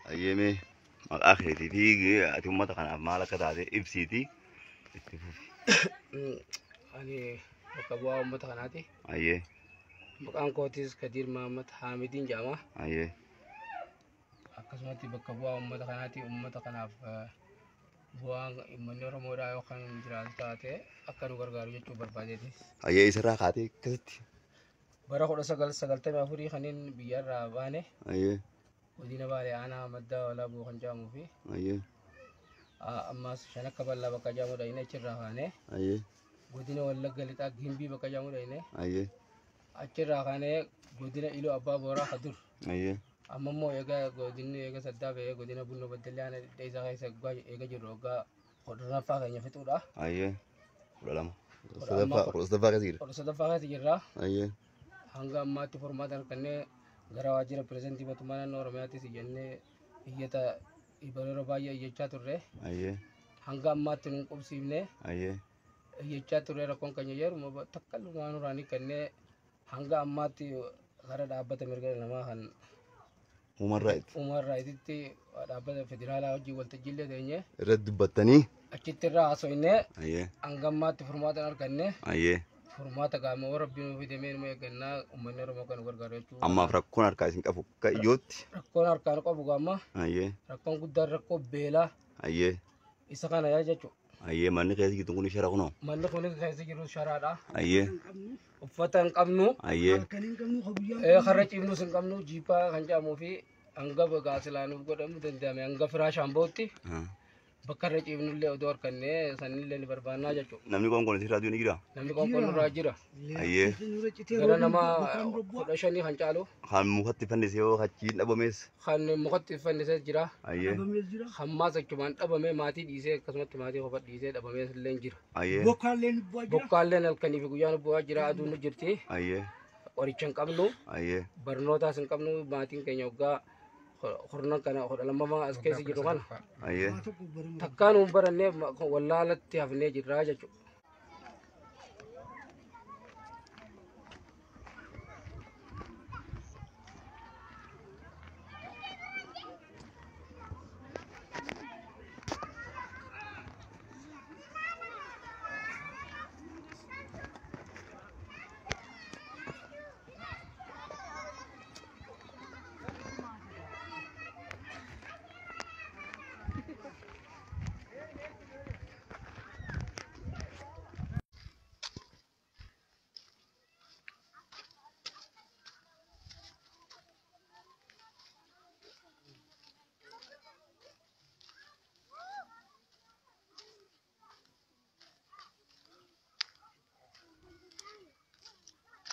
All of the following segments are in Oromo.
أيامي الآخرتي في ثم تكنا مالك هذا إبسيتي أنا بكبوا أمة خناتي أيه مكان كوتيس كدير محمد حامدين جامع أيه أكسمتي بكبوا أمة خناتي أمة خناف buang imanyor moda yo kan jiran taate akan gargaru jechu barbadeti أيه إسرع خاتي كست bara ko sagal sagal tama furi khanin biyar rabane أيه ودينا بالي انا مدا ولا بو خنجامو في أيه اما شنا كبل بك جامو داينه چراخانه أيه ودينا ولا غلطا غيمبي بك جامو داينه أيه اچراخانه ودينا إلو أبا بورا خدر أيه amma mo ega godinne ega sadda be godina bunno badalana dai zaga isa gwa ega jiroga kodra fa ga nyafitu da أيه ولا ما amma صدفة كثير sadda fa ga tijira أيه hanga amma ti formadan kanne gara wajira presenti batumana no romati si jenne iyata ibarero baya iyecha turre أيه hanga amma tinun qubsibne أيه iyecha turre rakon kanya yeru mo takkallu nanu rani kanne hanga amma ti gara dabbata mirga nama han human right umar raititti dabbata federala hojii waltajjille deenye رد بطني achittirra hasoyne أيه hanga amma ti formadan arganne أيه formata gama warabbinu fi demen mo ganna ummanne romo kan gargaro chu أما فرقون أركاسين كفو كيوت rakkon harkaan qabu gama أيه rakkoon guddaan rakkoo beelaa أيه isa kana yaa jechuudha. أيه ماني كذي كتقولي شرقنا Manni kunis keessa jiru sharaadha. أيه Uffata hin qabnu. أيه Karra ciifnus hin qabnu. Jiiphaa kan jedhamuu fi hanga gaasilaaniif godhamu danda'ame hanga firaashaan bootti bakka irra ciifnullee odoo harkannee sanillee ni barbaannaa jechuudha. namni konkon si raadiyoon jira Namni qoonqoon irraa jira. ayyee Gara nama 15 kan caalu kan mukatti fannise yoo achiin dhabamees kan mukatti fannisee jira. ayyee Hammaas achumaan dhabamee maatii dhiisee akkasumatti maatii qofa dhiisee dhabamees illee jira. ayyee Bokkaalleen halkanii fi guyyaan bu'aa jira aduun jirti. ayyee Qoricha hin qabnu. ayyee Barnootaas hin qabnu. Maatiin keenya waggaa hornan kana hodha lammaffaa as keessa jiru kana ayyee takkaan hin barannee wallaalatti hafnee jirraa jechuudha.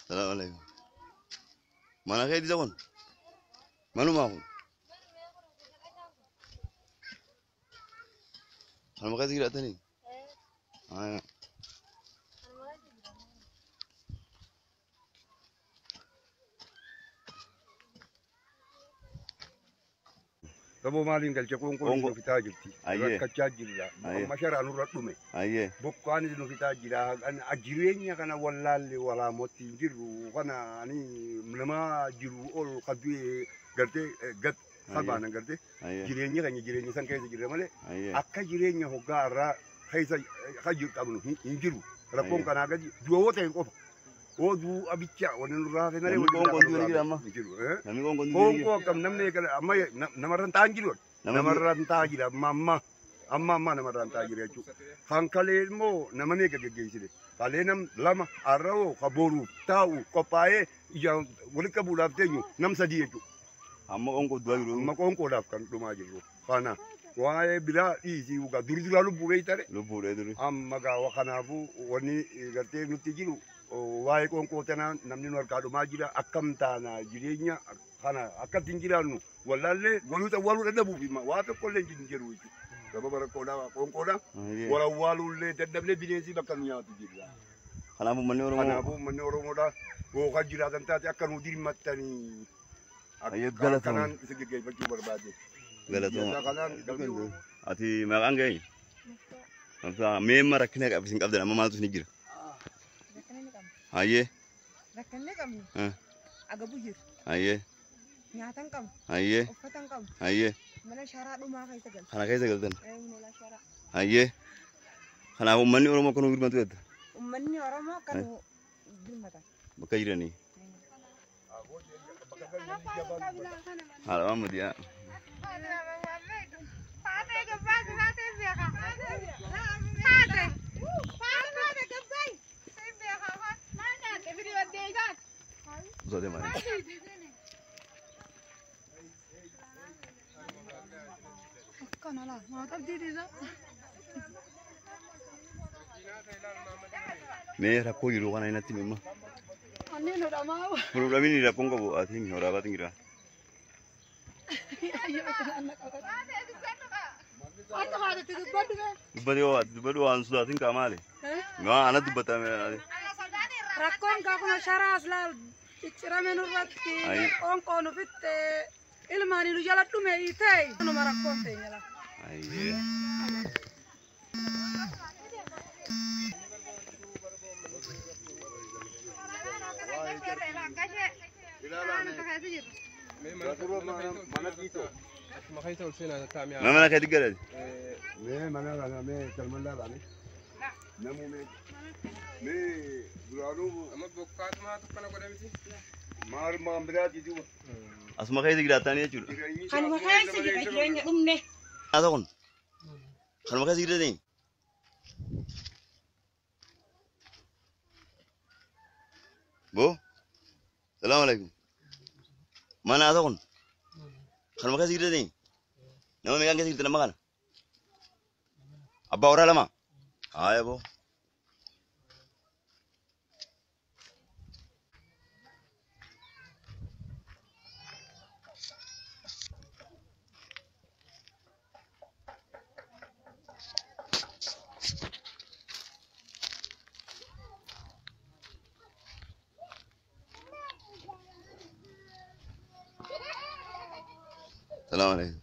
السلام عليكم ما أنا خير زمان منو معكم أنا ما قادر أتاني Rabo maalin galche qoonqoon nu fitaa jirti. Ayyee. Rakkachaa jirra. Ayyee. Amma sharaa nurra dhume. ayyee Bokkaan nu fitaa jira. Jireenya kana wallaalle walaamotti hin jirru. Kana ani nama jiru ol qabdee gartee gat sabaan gartee ayyee jireenya keenya jireenya san keessa jirra malee ayyee akka jireenya hoggaa irraa keessa hajju qabnu hin jiru. Rakkoon kanaa gadi du'oo ta'e qofa. Oo duu abicha wanni nurraa fi malee Namni qoonqoon du'e ni jira amma. hin jiru. namni konkon Qoonqoo akkam namni amma namarraan ta'an jiru. Namarraan ta'aa jira amma namarraan ta'aa jira jechuudha. Kan kalee immoo nama neega geggeessine. Kalee nam lama har'oo ka boruuf taa'u qophaa'ee ijaan walitti qabuudhaaf teenyu nam sadii jechuudha. amma konkon du'a jiru Amma qoonqoodhaaf kan dhumaa jirru. Kana waa'ee biraa dhiisii ugaa duraa lubbuu beeytare. lubbuudhee duri Amma gaawa kanaafuu wanni gartee nutti jiru waa'ee qoonqoo tanaa namni nu harkaa dhumaa jira akkam taana jireenya kana akkatti hin jiraannu wallaallee waluu dadhabuuf waa tokkollee hin jiru jechuudha. Sababa rakkoodhaa qoonqoodhaa ayyee wal awwaaluullee dadhablee bineensi bakka nu nyaatu jira. kanaafuu manni oromoo Kanaafuu manni Oromoodhaa gookaa jiraatan taate akka nu dirmattanii Ayyee galatoomaa. kanaan isin geggeeffachuu barbaade. galatooma Kanaan galuu ati maqaan keenya Amsa meemma rakkina qabu isin qabdan amma maaltu isin jira ayyee Rakkanne qabnu Ah. agabu jiru ayyee nyaatan qabnu ayyee uffatan qabnu ayyee Mana syara rumah kayak tegal. Kana keessa galtan. Mana syara. Hayyee. Kanaaf uummanni Oromoo kan birmatu jedha. Uummanni Oromoo kan birmata. Bakka jiranii. Haala Mahammad yaa. Zote mana? Kanala, mau tabdi desa. Mee rakkoo jiru kana inatti mimma. Anne no damau. Problemi ni rakkoon qabu ati mi horaa baatin jira. Dubbadee waan sodaatiin qaamaale. Maa ana dubbatame. Rakkoon kaakuma sharaas laal ciccirame nurratti onqoon ofitti ilmaani nu jala dhume itee numa rakkoon teenya la. Ayyee. Mana kaya digala? Mana kana kalmalla bani. Namu duranu amma bokkaat ma tukkana godhamti. Maar maambiraa jiru. Asuma kaya digala tani jechuudha. Kan makaya sigi ayyaanya dhumne. Asa kun? Kan makaya digala tani? Bo? Assalamualaikum. Mana asa kun? Kan makaya digala tani? Nama megang kasi kita nama kan? Abah orang lama? Ayo bo. Assalamualaikum.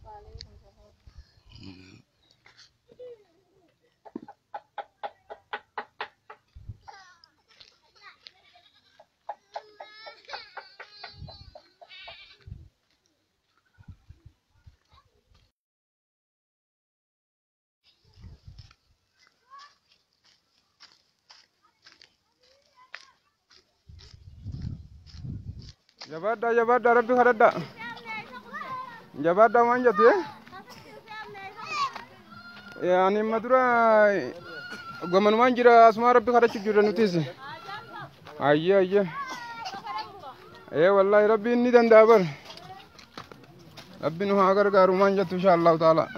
Jabada rabbi kadada. Jabada manja tu ya. Ani madura gaman manjira asma rabbi kada chujura nutisi. Ayya. Wallahi rabbi inni dandabar. Rabbi nu agar garu manja tu insyaallah taala.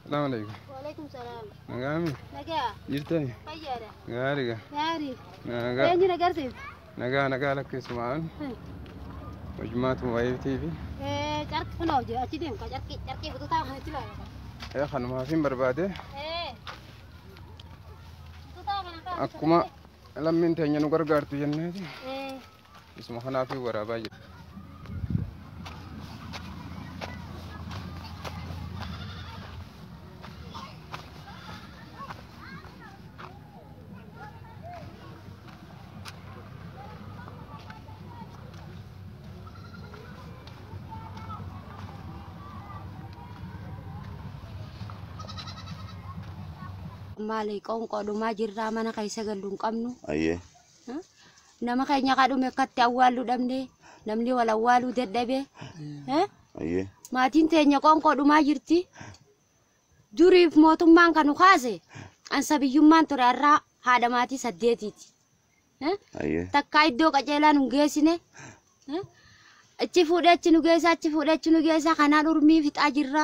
Assalamualaikum. Waalaikumsalam. Nagami. Naga. Jirtani. Fayyada. Gaariga. Gaari. Naga. Eenyu nagarsiis? Naga lakkee sumaan. Hojmaatu waayee TV. Carqi kunoo jira achi deemu ka carqii bututaa kanatti laala. Kanumaafin barbaade. Bututaa kana kaa. Akkuma lammiin teenya nu gargaartu jenneeti. Isuma kanaafii waraabaa jira. maali qoonqoo dhumaa jirraa mana keessa galluun qabnu. Ayyee. Nama keenya kadhume akkatti awwaaluu dhabne namni wal awwaaluu dadhabe. Ayyee. Maatiin teenya qoonqoo dhumaa jirti. Duriif mootummaan kanu kaase ansa biyyummaan ture irraa haadha maatii 8ti. Takka iddoo qajeelaa nu geessine. Achi fuudhee achi nu geessa achi fuudhee achi nu geessa kanaan urmii fixaa jirra.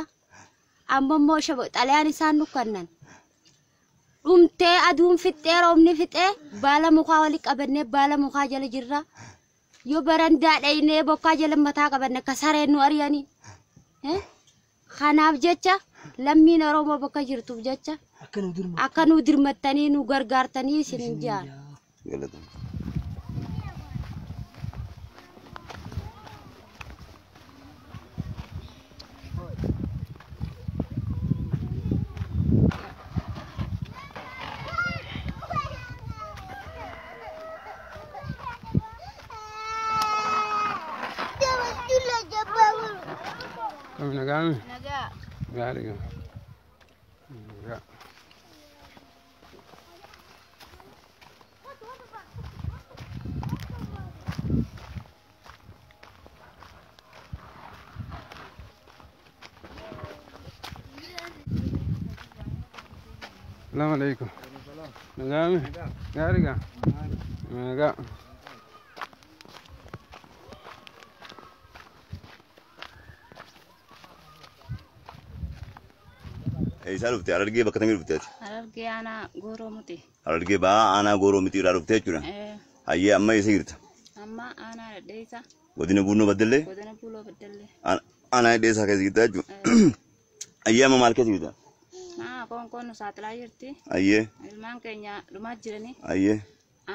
Amma immoo xalayaan isaan nu kennan. Dhumtee aduun fixee roobni fixee baala mukaa wali qabannee baala mukaa jala jirra. Yoo barandaa dhaynee bokkaa jala mataa qabanne akka sareen nu ari'anii. Kanaaf jecha lammiin Oromoo bakka jirtuuf jecha akka nu dirmattanii nu gargaartanii isin jaan. Nagami. Naga. Assalamualaikum. Nagami. Naga. Naga. Isaan dhufte Harargee bakka tamii dhufteeti. Harargee aanaa Gooroomuti. Harargee ba'aa aanaa Gooroomuti irraa dhuftee jechuudha. Hayyee amma eessa jirta? Amma aanaa Dhedheessaa. Godina Buunoo Baddellee? Godina Buunoo Baddellee. Aanaa Dhedheessaa keessa jirta jechuudha. Hayyee amma maal keessa jirta? Qoonqoon nu saaxilaa jirti. Hayyee. Ilmaan keenya dhumaa jiranii. Hayyee.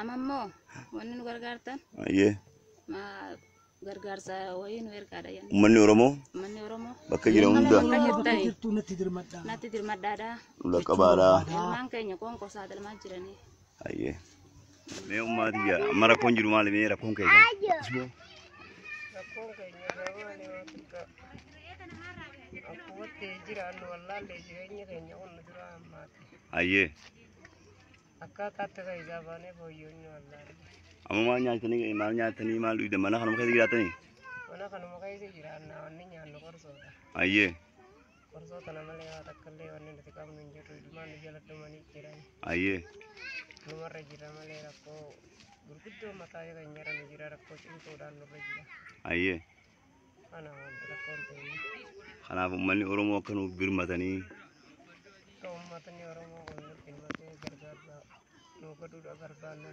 Amma immoo wanni nu gargaartan. Hayyee. Gargaarsa wayii nu ergaadha jenna. Uummanni Oromoo? Uummanni Oromoo. Bakka jira hunda. Natti dirmadhaadha. Laqabaadha. Ilmaan keenya qoonqoo saaxilamaa jiranii. Hayyee. Mee ummati ya amma rakkoon jiru maali mee rakkoon keenya? Rakkoon keenya gabaani akka akkuwatti jiraannu wallaallee jireenya keenya qonna dura ammaati. Hayyee. Akkaataatti faayidaa baanee fooyya'uun wallaalle. Amma maal nyaatanii maal dhugdan mana kanuma keessa jiraatanii? Mana kanuma keessa jiraanna wanni nyaannu qorsoodha. Hayyee. Qorsoo kana malee waa takkaallee wanni nuti qabnu hin jirru ilmaan jala dhumanii jiran. Hayyee. Numarra jira malee rakkoo gurguddoo mataa keenya irra nu jira rakkoo cimtuudhaan nurra jira. Hayyee. Kana rakkoon ta'e. Kanaaf uummanni Oromoo akka nuuf birmatanii. Uummatni Oromoo kun nuuf birmatee gargaarsa nu godhuudha barbaanna.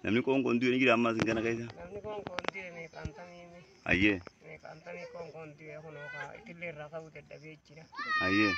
Namni qoonqoon du'e ni jira ammas kana keessa? Namni qoonqoon du'e meeqaan tamii? Hayyee. Meeqaan tamii qoonqoon du'e kunoo kaa itillee irraa ka'uu dadhabee jira. Hayyee.